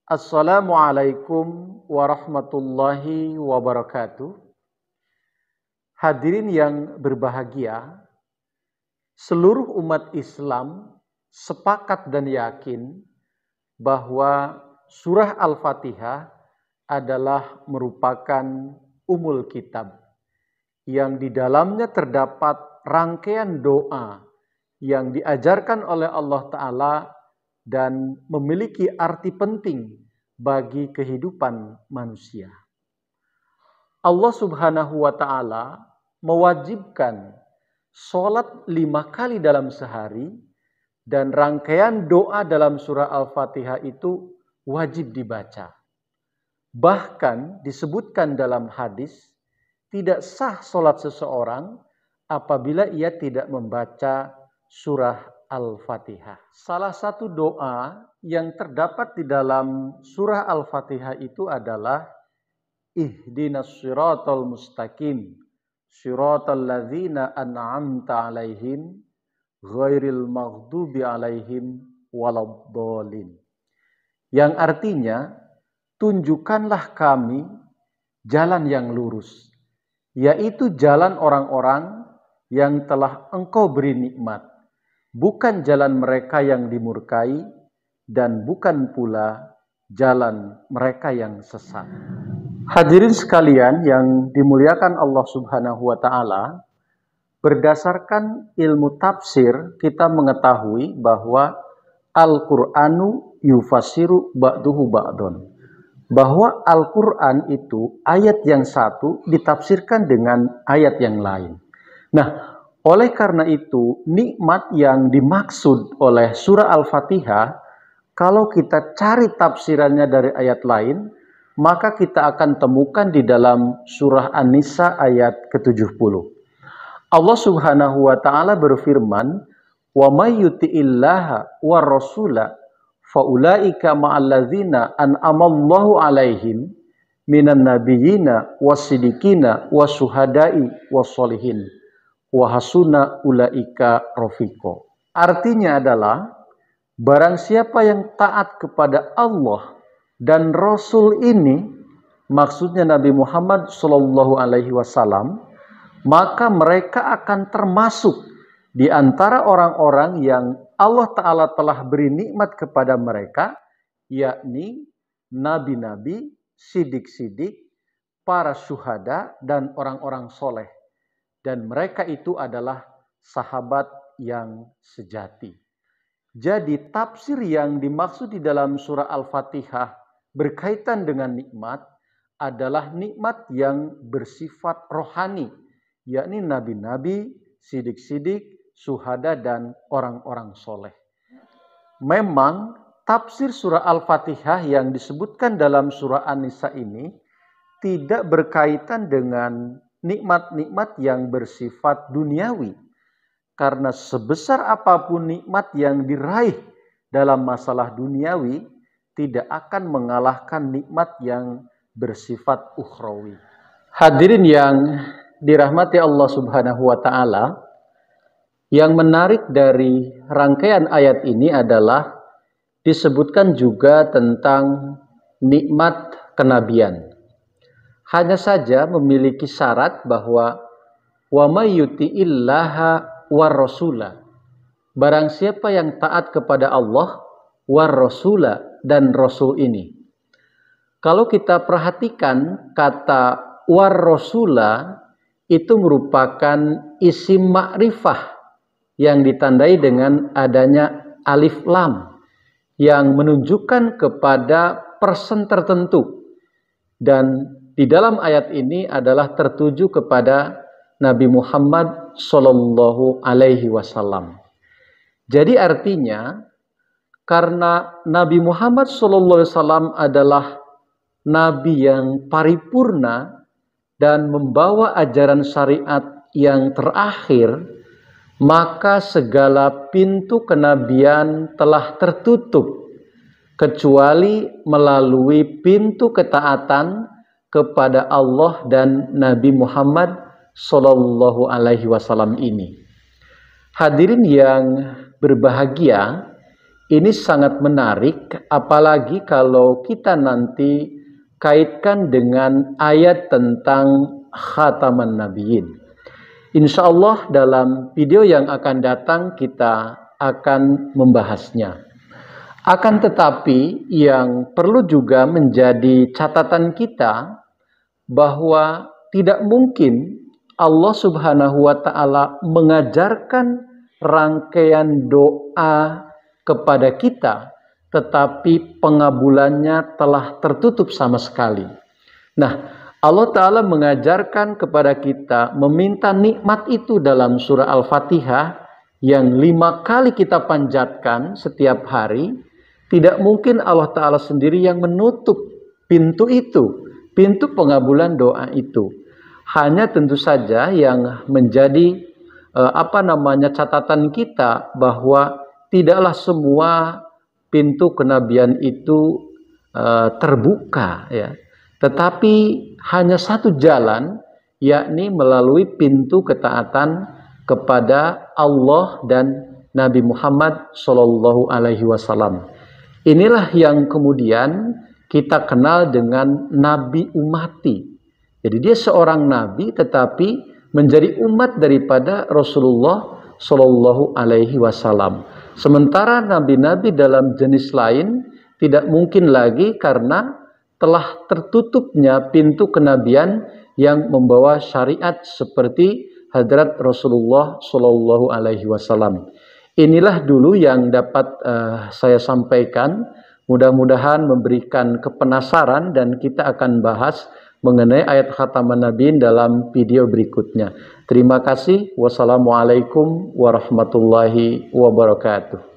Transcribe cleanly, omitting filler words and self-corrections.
Assalamualaikum warahmatullahi wabarakatuh. Hadirin yang berbahagia, seluruh umat Islam sepakat dan yakin bahwa surah Al-Fatihah adalah merupakan umul kitab yang di dalamnya terdapat rangkaian doa yang diajarkan oleh Allah Ta'ala dan memiliki arti penting bagi kehidupan manusia. Allah Subhanahu wa Ta'ala mewajibkan sholat 5 kali dalam sehari, dan rangkaian doa dalam surah Al-Fatihah itu wajib dibaca. Bahkan disebutkan dalam hadis, tidak sah sholat seseorang apabila ia tidak membaca surah Al-Fatihah. Salah satu doa yang terdapat di dalam surah Al-Fatihah itu adalah Ihdinas siratal mustaqim, siratal ladzina an'amta alaihim, ghairil maghdubi alaihim waladdallin. Yang artinya, tunjukkanlah kami jalan yang lurus, yaitu jalan orang-orang yang telah Engkau beri nikmat, bukan jalan mereka yang dimurkai, dan bukan pula jalan mereka yang sesat. Hadirin sekalian yang dimuliakan Allah Subhanahu wa Ta'ala, berdasarkan ilmu tafsir kita mengetahui bahwa Al-Qur'anu yufassiru ba'duhu ba'dun. Bahwa Al-Qur'an itu ayat yang satu ditafsirkan dengan ayat yang lain. Nah, oleh karena itu, nikmat yang dimaksud oleh surah Al-Fatihah, kalau kita cari tafsirannya dari ayat lain, maka kita akan temukan di dalam surah An-Nisa ayat ke-70. Allah Subhanahu wa Ta'ala berfirman, "Wa may yuti'illaha war rasula faulaika ma'alladzina an'amallahu alaihim minan nabiyyina was-siddiqina was-syuhada'i was-sholihin. Wahasuna ulaika rofiqo." Artinya adalah, barang siapa yang taat kepada Allah dan Rasul ini, maksudnya Nabi Muhammad Shallallahu Alaihi Wasallam, maka mereka akan termasuk di antara orang-orang yang Allah Ta'ala telah beri nikmat kepada mereka, yakni nabi-nabi, sidik-sidik, para syuhada, dan orang-orang soleh. Dan mereka itu adalah sahabat yang sejati. Jadi tafsir yang dimaksud di dalam surah Al-Fatihah berkaitan dengan nikmat adalah nikmat yang bersifat rohani, yakni nabi-nabi, sidik-sidik, syuhada, dan orang-orang soleh. Memang tafsir surah Al-Fatihah yang disebutkan dalam surah An-Nisa ini tidak berkaitan dengan nikmat-nikmat yang bersifat duniawi, karena sebesar apapun nikmat yang diraih dalam masalah duniawi tidak akan mengalahkan nikmat yang bersifat ukhrawi. Hadirin yang dirahmati Allah Subhanahu wa Ta'ala, yang menarik dari rangkaian ayat ini adalah disebutkan juga tentang nikmat kenabian. Hanya saja memiliki syarat bahwa wa may yuti'illaha war rasula. Barang siapa yang taat kepada Allah war rasula, dan Rasul ini. Kalau kita perhatikan kata war rasula itu merupakan isim ma'rifah yang ditandai dengan adanya alif lam yang menunjukkan kepada person tertentu, dan di dalam ayat ini adalah tertuju kepada Nabi Muhammad Sallallahu Alaihi Wasallam. Jadi artinya, karena Nabi Muhammad Sallallahu Alaihi Wasallam adalah Nabi yang paripurna dan membawa ajaran syariat yang terakhir, maka segala pintu kenabian telah tertutup, kecuali melalui pintu ketaatan kepada Allah dan Nabi Muhammad Sallallahu Alaihi Wasallam ini. Hadirin yang berbahagia, ini sangat menarik, apalagi kalau kita nanti kaitkan dengan ayat tentang khataman nabiyyin. Insya Allah dalam video yang akan datang kita akan membahasnya. Akan tetapi yang perlu juga menjadi catatan kita bahwa tidak mungkin Allah Subhanahu wa Ta'ala mengajarkan rangkaian doa kepada kita, tetapi pengabulannya telah tertutup sama sekali. Nah, Allah Ta'ala mengajarkan kepada kita meminta nikmat itu dalam surah Al-Fatihah yang 5 kali kita panjatkan setiap hari. Tidak mungkin Allah Ta'ala sendiri yang menutup pintu itu, pintu pengabulan doa itu. Hanya tentu saja yang menjadi catatan kita bahwa tidaklah semua pintu kenabian itu terbuka, ya. Tetapi hanya satu jalan, yakni melalui pintu ketaatan kepada Allah dan Nabi Muhammad Shallallahu Alaihi Wasallam. Inilah yang kemudian kita kenal dengan Nabi Ummati. Jadi dia seorang Nabi, tetapi menjadi umat daripada Rasulullah Shallallahu Alaihi Wasallam. Sementara nabi-nabi dalam jenis lain tidak mungkin lagi karena telah tertutupnya pintu kenabian yang membawa syariat seperti hadrat Rasulullah Shallallahu Alaihi Wasallam. Inilah dulu yang dapat saya sampaikan. Mudah-mudahan memberikan kepenasaran dan kita akan bahas mengenai ayat khataman nabiyyin dalam video berikutnya. Terima kasih. Wassalamualaikum warahmatullahi wabarakatuh.